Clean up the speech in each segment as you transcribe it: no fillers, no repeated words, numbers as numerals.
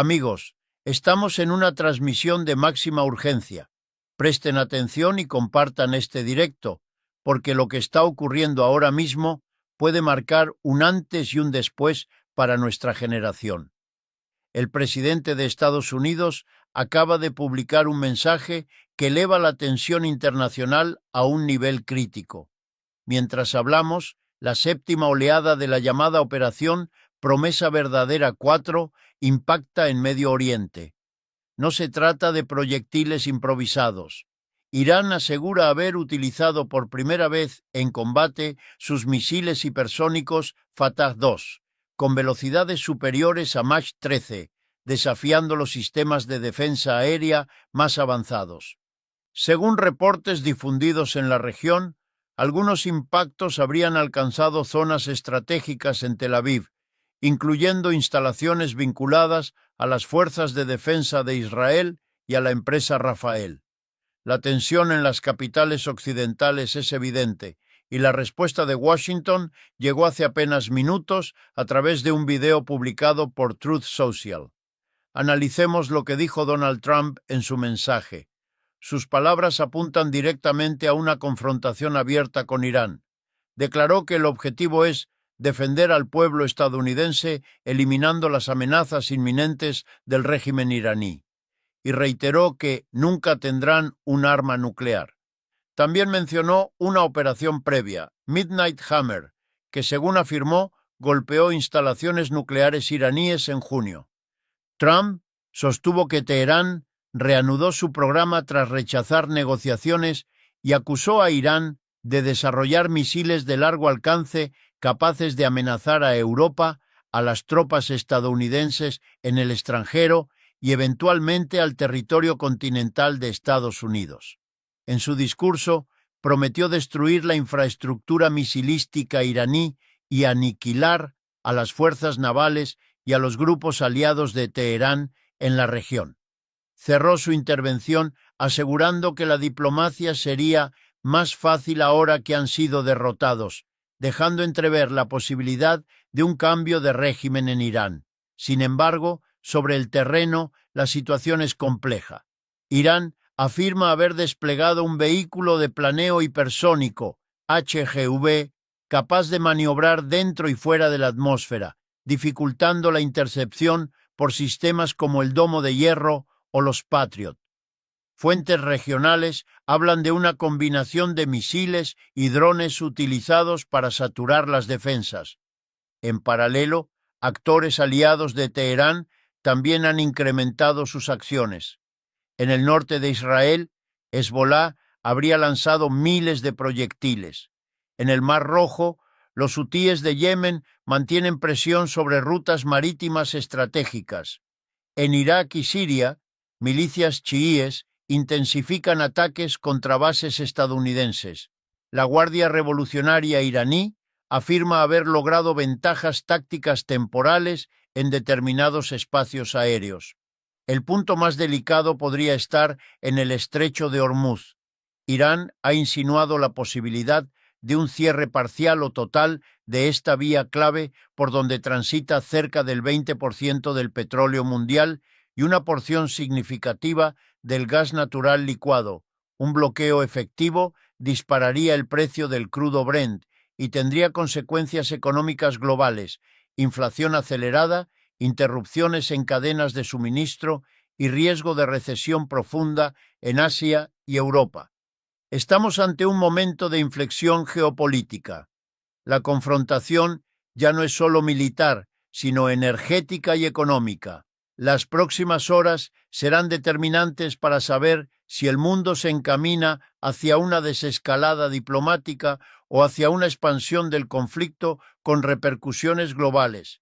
Amigos, estamos en una transmisión de máxima urgencia. Presten atención y compartan este directo, porque lo que está ocurriendo ahora mismo puede marcar un antes y un después para nuestra generación. El presidente de Estados Unidos acaba de publicar un mensaje que eleva la tensión internacional a un nivel crítico. Mientras hablamos, la séptima oleada de la llamada Operación Promesa Verdadera 4 impacta en Medio Oriente. No se trata de proyectiles improvisados. Irán asegura haber utilizado por primera vez en combate sus misiles hipersónicos Fatah 2, con velocidades superiores a Mach 13, desafiando los sistemas de defensa aérea más avanzados. Según reportes difundidos en la región, algunos impactos habrían alcanzado zonas estratégicas en Tel Aviv, incluyendo instalaciones vinculadas a las fuerzas de defensa de Israel y a la empresa Rafael. La tensión en las capitales occidentales es evidente, y la respuesta de Washington llegó hace apenas minutos a través de un video publicado por Truth Social. Analicemos lo que dijo Donald Trump en su mensaje. Sus palabras apuntan directamente a una confrontación abierta con Irán. Declaró que el objetivo es defender al pueblo estadounidense eliminando las amenazas inminentes del régimen iraní, y reiteró que nunca tendrán un arma nuclear. También mencionó una operación previa, Midnight Hammer, que según afirmó golpeó instalaciones nucleares iraníes en junio. Trump sostuvo que Teherán reanudó su programa tras rechazar negociaciones y acusó a Irán de desarrollar misiles de largo alcance capaces de amenazar a Europa, a las tropas estadounidenses en el extranjero y eventualmente al territorio continental de Estados Unidos. En su discurso, prometió destruir la infraestructura misilística iraní y aniquilar a las fuerzas navales y a los grupos aliados de Teherán en la región. Cerró su intervención asegurando que la diplomacia sería más fácil ahora que han sido derrotados, dejando entrever la posibilidad de un cambio de régimen en Irán. Sin embargo, sobre el terreno, la situación es compleja. Irán afirma haber desplegado un vehículo de planeo hipersónico, HGV, capaz de maniobrar dentro y fuera de la atmósfera, dificultando la intercepción por sistemas como el Domo de Hierro o los Patriot. Fuentes regionales hablan de una combinación de misiles y drones utilizados para saturar las defensas. En paralelo, actores aliados de Teherán también han incrementado sus acciones. En el norte de Israel, Hezbolá habría lanzado miles de proyectiles. En el Mar Rojo, los hutíes de Yemen mantienen presión sobre rutas marítimas estratégicas. En Irak y Siria, milicias chiíes intensifican ataques contra bases estadounidenses. La Guardia Revolucionaria iraní afirma haber logrado ventajas tácticas temporales en determinados espacios aéreos. El punto más delicado podría estar en el estrecho de Hormuz. Irán ha insinuado la posibilidad de un cierre parcial o total de esta vía clave por donde transita cerca del 20% del petróleo mundial y una porción significativa del gas natural licuado. Un bloqueo efectivo dispararía el precio del crudo Brent y tendría consecuencias económicas globales, inflación acelerada, interrupciones en cadenas de suministro y riesgo de recesión profunda en Asia y Europa. Estamos ante un momento de inflexión geopolítica. La confrontación ya no es solo militar, sino energética y económica. Las próximas horas serán determinantes para saber si el mundo se encamina hacia una desescalada diplomática o hacia una expansión del conflicto con repercusiones globales.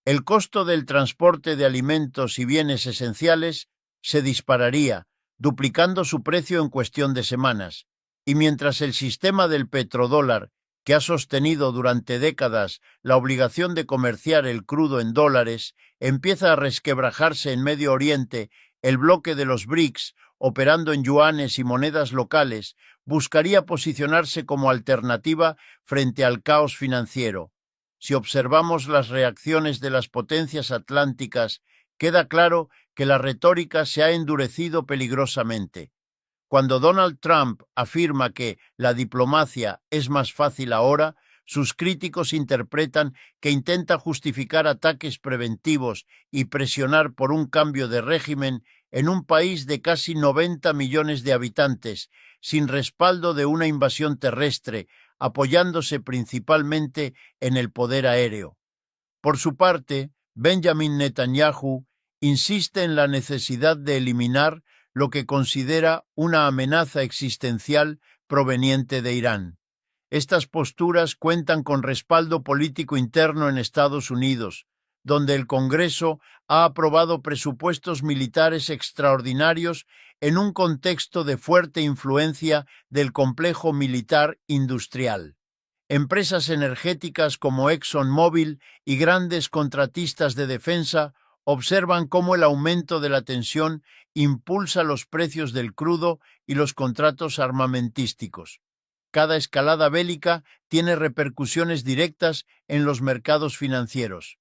El costo del transporte de alimentos y bienes esenciales se dispararía, duplicando su precio en cuestión de semanas. Y mientras el sistema del petrodólar, que ha sostenido durante décadas la obligación de comerciar el crudo en dólares, empieza a resquebrajarse en Medio Oriente, el bloque de los BRICS, operando en yuanes y monedas locales, buscaría posicionarse como alternativa frente al caos financiero. Si observamos las reacciones de las potencias atlánticas Queda claro que la retórica se ha endurecido peligrosamente. Cuando Donald Trump afirma que la diplomacia es más fácil ahora, sus críticos interpretan que intenta justificar ataques preventivos y presionar por un cambio de régimen en un país de casi 90 millones de habitantes, sin respaldo de una invasión terrestre, apoyándose principalmente en el poder aéreo. Por su parte, Benjamin Netanyahu insiste en la necesidad de eliminar lo que considera una amenaza existencial proveniente de Irán. Estas posturas cuentan con respaldo político interno en Estados Unidos, donde el Congreso ha aprobado presupuestos militares extraordinarios en un contexto de fuerte influencia del complejo militar industrial. Empresas energéticas como ExxonMobil y grandes contratistas de defensa observan cómo el aumento de la tensión impulsa los precios del crudo y los contratos armamentísticos. Cada escalada bélica tiene repercusiones directas en los mercados financieros.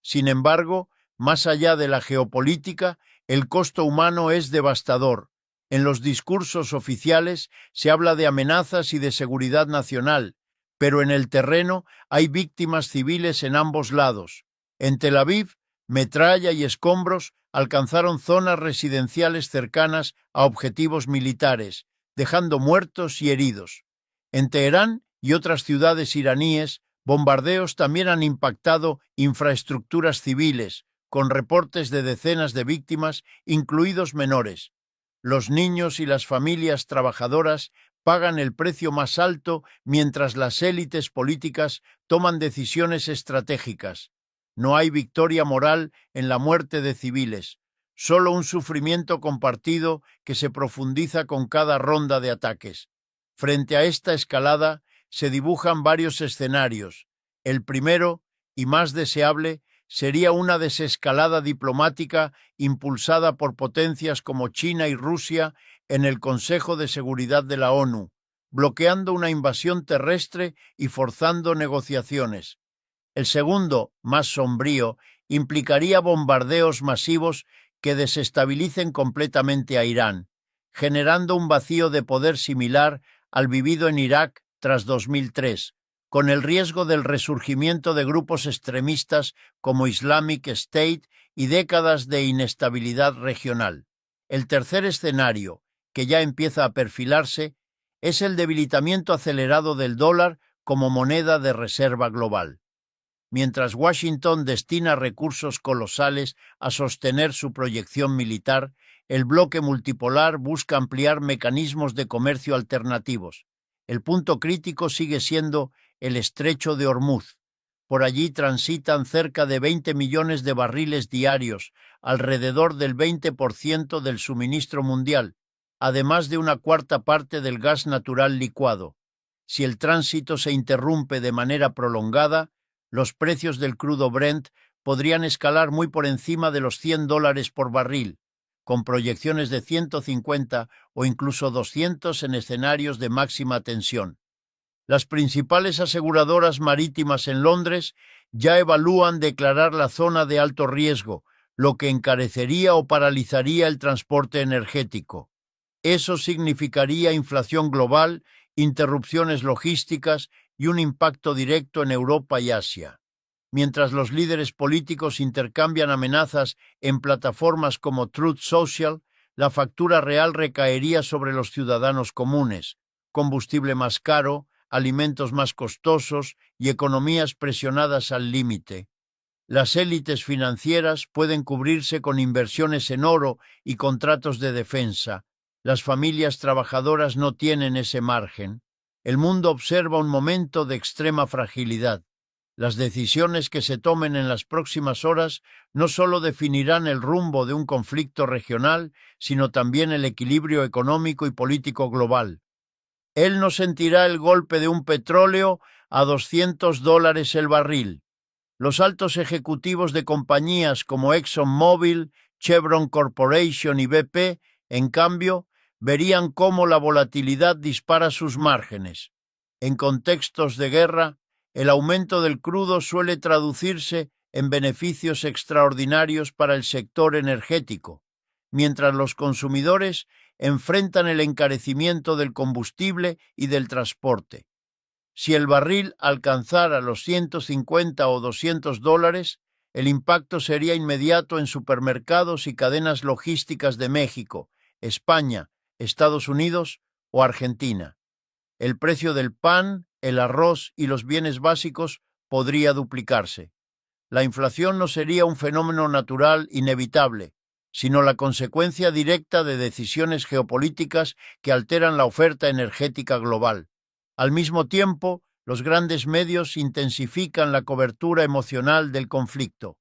Sin embargo, más allá de la geopolítica, el costo humano es devastador. En los discursos oficiales se habla de amenazas y de seguridad nacional, pero en el terreno hay víctimas civiles en ambos lados. En Tel Aviv, metralla y escombros alcanzaron zonas residenciales cercanas a objetivos militares, dejando muertos y heridos. En Teherán y otras ciudades iraníes, bombardeos también han impactado infraestructuras civiles, con reportes de decenas de víctimas, incluidos menores. Los niños y las familias trabajadoras pagan el precio más alto mientras las élites políticas toman decisiones estratégicas. No hay victoria moral en la muerte de civiles, solo un sufrimiento compartido que se profundiza con cada ronda de ataques. Frente a esta escalada se dibujan varios escenarios. El primero, y más deseable, sería una desescalada diplomática impulsada por potencias como China y Rusia en el Consejo de Seguridad de la ONU, bloqueando una invasión terrestre y forzando negociaciones. El segundo, más sombrío, implicaría bombardeos masivos que desestabilicen completamente a Irán, generando un vacío de poder similar al vivido en Irak tras 2003, con el riesgo del resurgimiento de grupos extremistas como Islamic State y décadas de inestabilidad regional. El tercer escenario, que ya empieza a perfilarse, es el debilitamiento acelerado del dólar como moneda de reserva global. Mientras Washington destina recursos colosales a sostener su proyección militar, el bloque multipolar busca ampliar mecanismos de comercio alternativos. El punto crítico sigue siendo el estrecho de Hormuz. Por allí transitan cerca de 20 millones de barriles diarios, alrededor del 20% del suministro mundial, además de una cuarta parte del gas natural licuado. Si el tránsito se interrumpe de manera prolongada, los precios del crudo Brent podrían escalar muy por encima de los $100 por barril, con proyecciones de 150 o incluso 200 en escenarios de máxima tensión. Las principales aseguradoras marítimas en Londres ya evalúan declarar la zona de alto riesgo, lo que encarecería o paralizaría el transporte energético. Eso significaría inflación global, interrupciones logísticas y un impacto directo en Europa y Asia. Mientras los líderes políticos intercambian amenazas en plataformas como Truth Social, la factura real recaería sobre los ciudadanos comunes: combustible más caro, alimentos más costosos y economías presionadas al límite. Las élites financieras pueden cubrirse con inversiones en oro y contratos de defensa. Las familias trabajadoras no tienen ese margen. El mundo observa un momento de extrema fragilidad. Las decisiones que se tomen en las próximas horas no solo definirán el rumbo de un conflicto regional, sino también el equilibrio económico y político global. Él no sentirá el golpe de un petróleo a $200 el barril. Los altos ejecutivos de compañías como ExxonMobil, Chevron Corporation y BP, en cambio, verían cómo la volatilidad dispara sus márgenes. En contextos de guerra, el aumento del crudo suele traducirse en beneficios extraordinarios para el sector energético, mientras los consumidores enfrentan el encarecimiento del combustible y del transporte. Si el barril alcanzara los 150 o $200, el impacto sería inmediato en supermercados y cadenas logísticas de México, España, Estados Unidos o Argentina. El precio del pan, el arroz y los bienes básicos podría duplicarse. La inflación no sería un fenómeno natural inevitable, sino la consecuencia directa de decisiones geopolíticas que alteran la oferta energética global. Al mismo tiempo, los grandes medios intensifican la cobertura emocional del conflicto.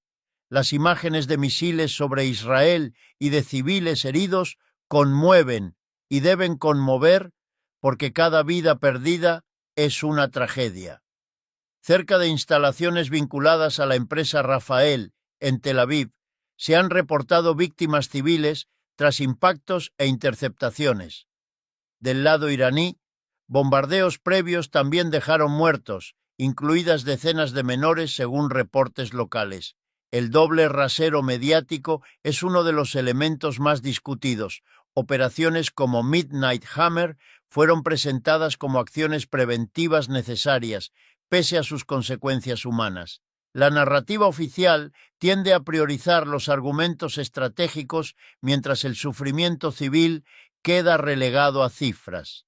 Las imágenes de misiles sobre Israel y de civiles heridos conmueven y deben conmover porque cada vida perdida es una tragedia. Cerca de instalaciones vinculadas a la empresa Rafael, en Tel Aviv, se han reportado víctimas civiles tras impactos e interceptaciones. Del lado iraní, bombardeos previos también dejaron muertos, incluidas decenas de menores según reportes locales. El doble rasero mediático es uno de los elementos más discutidos. Operaciones como Midnight Hammer fueron presentadas como acciones preventivas necesarias, pese a sus consecuencias humanas. La narrativa oficial tiende a priorizar los argumentos estratégicos mientras el sufrimiento civil queda relegado a cifras.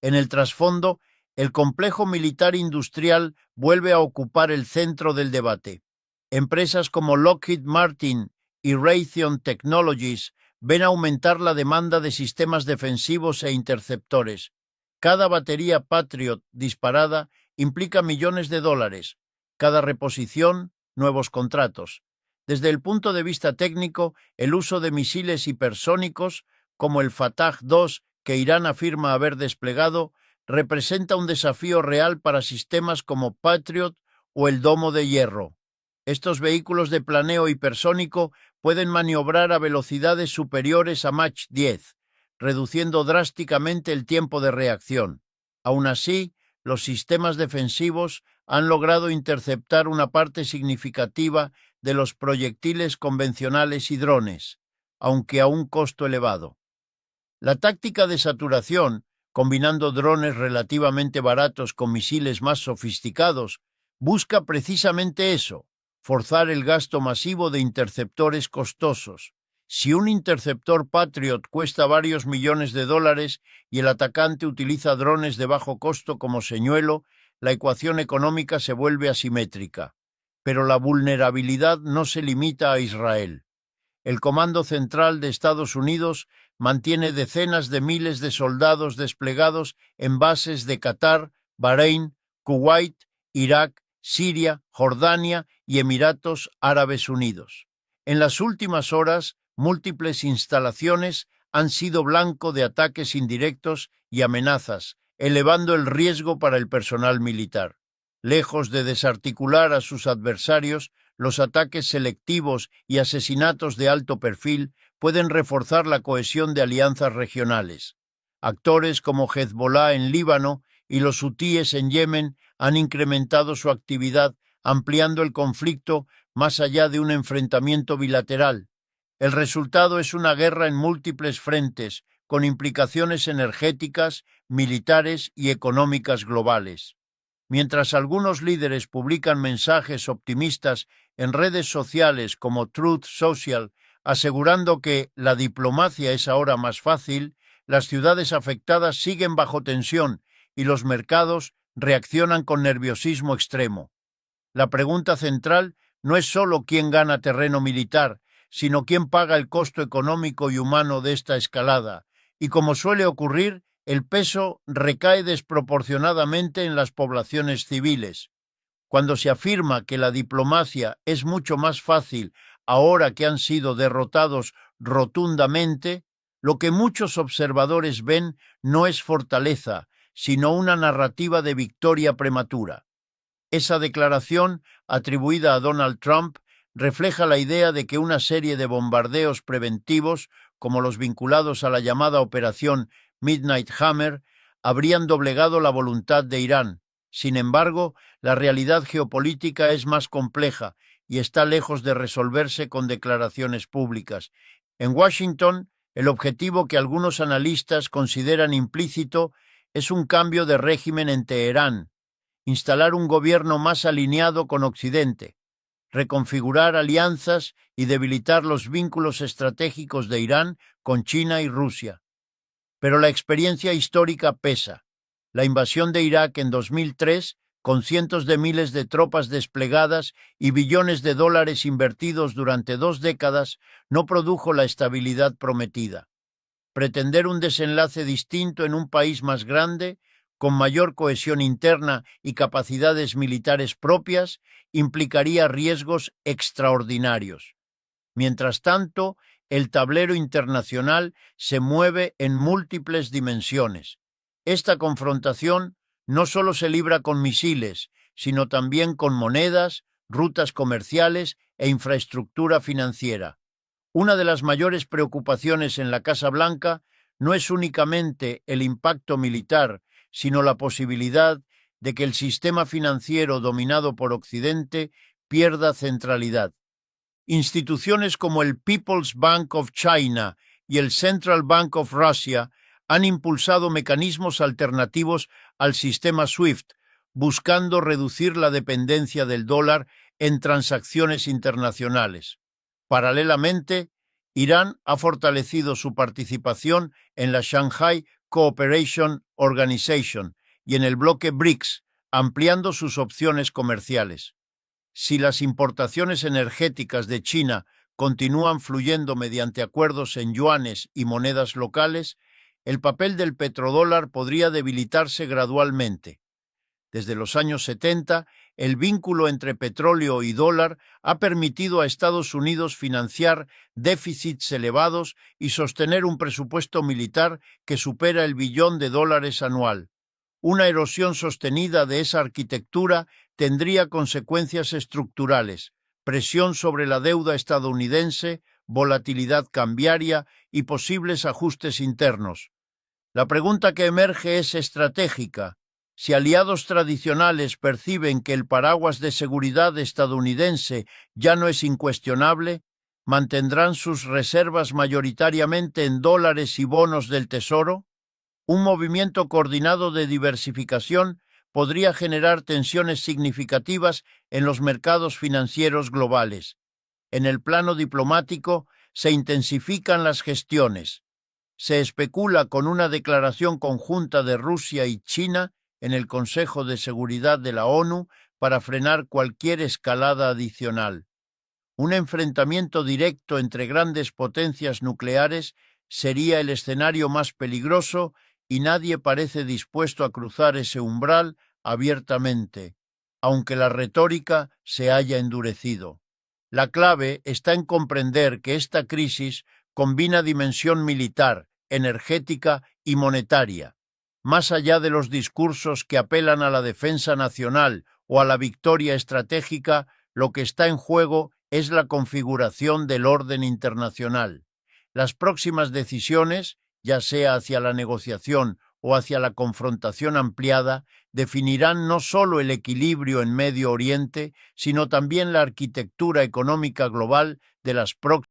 En el trasfondo, el complejo militar industrial vuelve a ocupar el centro del debate. Empresas como Lockheed Martin y Raytheon Technologies ven aumentar la demanda de sistemas defensivos e interceptores. Cada batería Patriot disparada implica millones de dólares. Cada reposición, nuevos contratos. Desde el punto de vista técnico, el uso de misiles hipersónicos, como el Fatah-2 que Irán afirma haber desplegado, representa un desafío real para sistemas como Patriot o el Domo de Hierro. Estos vehículos de planeo hipersónico pueden maniobrar a velocidades superiores a Mach 10, reduciendo drásticamente el tiempo de reacción. Aún así, los sistemas defensivos han logrado interceptar una parte significativa de los proyectiles convencionales y drones, aunque a un costo elevado. La táctica de saturación, combinando drones relativamente baratos con misiles más sofisticados, busca precisamente eso, forzar el gasto masivo de interceptores costosos. Si un interceptor Patriot cuesta varios millones de dólares y el atacante utiliza drones de bajo costo como señuelo, la ecuación económica se vuelve asimétrica. Pero la vulnerabilidad no se limita a Israel. El Comando Central de Estados Unidos mantiene decenas de miles de soldados desplegados en bases de Qatar, Bahrein, Kuwait, Irak, Siria, Jordania y Emiratos Árabes Unidos. En las últimas horas, múltiples instalaciones han sido blanco de ataques indirectos y amenazas, elevando el riesgo para el personal militar. Lejos de desarticular a sus adversarios, los ataques selectivos y asesinatos de alto perfil pueden reforzar la cohesión de alianzas regionales. Actores como Hezbollah en Líbano y los hutíes en Yemen han incrementado su actividad, ampliando el conflicto más allá de un enfrentamiento bilateral. El resultado es una guerra en múltiples frentes, con implicaciones energéticas, militares y económicas globales. Mientras algunos líderes publican mensajes optimistas en redes sociales como Truth Social, asegurando que la diplomacia es ahora más fácil, las ciudades afectadas siguen bajo tensión y los mercados reaccionan con nerviosismo extremo. La pregunta central no es solo quién gana terreno militar, sino quién paga el costo económico y humano de esta escalada, y como suele ocurrir, el peso recae desproporcionadamente en las poblaciones civiles. Cuando se afirma que la diplomacia es mucho más fácil ahora que han sido derrotados rotundamente, lo que muchos observadores ven no es fortaleza, sino una narrativa de victoria prematura. Esa declaración, atribuida a Donald Trump, refleja la idea de que una serie de bombardeos preventivos, como los vinculados a la llamada Operación Midnight Hammer, habrían doblegado la voluntad de Irán. Sin embargo, la realidad geopolítica es más compleja y está lejos de resolverse con declaraciones públicas. En Washington, el objetivo que algunos analistas consideran implícito es un cambio de régimen en Teherán, instalar un gobierno más alineado con Occidente, reconfigurar alianzas y debilitar los vínculos estratégicos de Irán con China y Rusia. Pero la experiencia histórica pesa. La invasión de Irak en 2003, con cientos de miles de tropas desplegadas y billones de dólares invertidos durante 2 décadas, no produjo la estabilidad prometida. Pretender un desenlace distinto en un país más grande, con mayor cohesión interna y capacidades militares propias, implicaría riesgos extraordinarios. Mientras tanto, el tablero internacional se mueve en múltiples dimensiones. Esta confrontación no solo se libra con misiles, sino también con monedas, rutas comerciales e infraestructura financiera. Una de las mayores preocupaciones en la Casa Blanca no es únicamente el impacto militar, sino la posibilidad de que el sistema financiero dominado por Occidente pierda centralidad. Instituciones como el People's Bank of China y el Central Bank of Russia han impulsado mecanismos alternativos al sistema SWIFT, buscando reducir la dependencia del dólar en transacciones internacionales. Paralelamente, Irán ha fortalecido su participación en la Shanghai Cooperation Organization y en el bloque BRICS, ampliando sus opciones comerciales. Si las importaciones energéticas de China continúan fluyendo mediante acuerdos en yuanes y monedas locales, el papel del petrodólar podría debilitarse gradualmente. Desde los años 70, el vínculo entre petróleo y dólar ha permitido a Estados Unidos financiar déficits elevados y sostener un presupuesto militar que supera el billón de dólares anual. Una erosión sostenida de esa arquitectura tendría consecuencias estructurales, presión sobre la deuda estadounidense, volatilidad cambiaria y posibles ajustes internos. La pregunta que emerge es estratégica. Si aliados tradicionales perciben que el paraguas de seguridad estadounidense ya no es incuestionable, ¿mantendrán sus reservas mayoritariamente en dólares y bonos del Tesoro? Un movimiento coordinado de diversificación podría generar tensiones significativas en los mercados financieros globales. En el plano diplomático, se intensifican las gestiones. Se especula con una declaración conjunta de Rusia y China en el Consejo de Seguridad de la ONU para frenar cualquier escalada adicional. Un enfrentamiento directo entre grandes potencias nucleares sería el escenario más peligroso y nadie parece dispuesto a cruzar ese umbral abiertamente, aunque la retórica se haya endurecido. La clave está en comprender que esta crisis combina dimensión militar, energética y monetaria. Más allá de los discursos que apelan a la defensa nacional o a la victoria estratégica, lo que está en juego es la configuración del orden internacional. Las próximas decisiones, ya sea hacia la negociación o hacia la confrontación ampliada, definirán no solo el equilibrio en Medio Oriente, sino también la arquitectura económica global de las próximas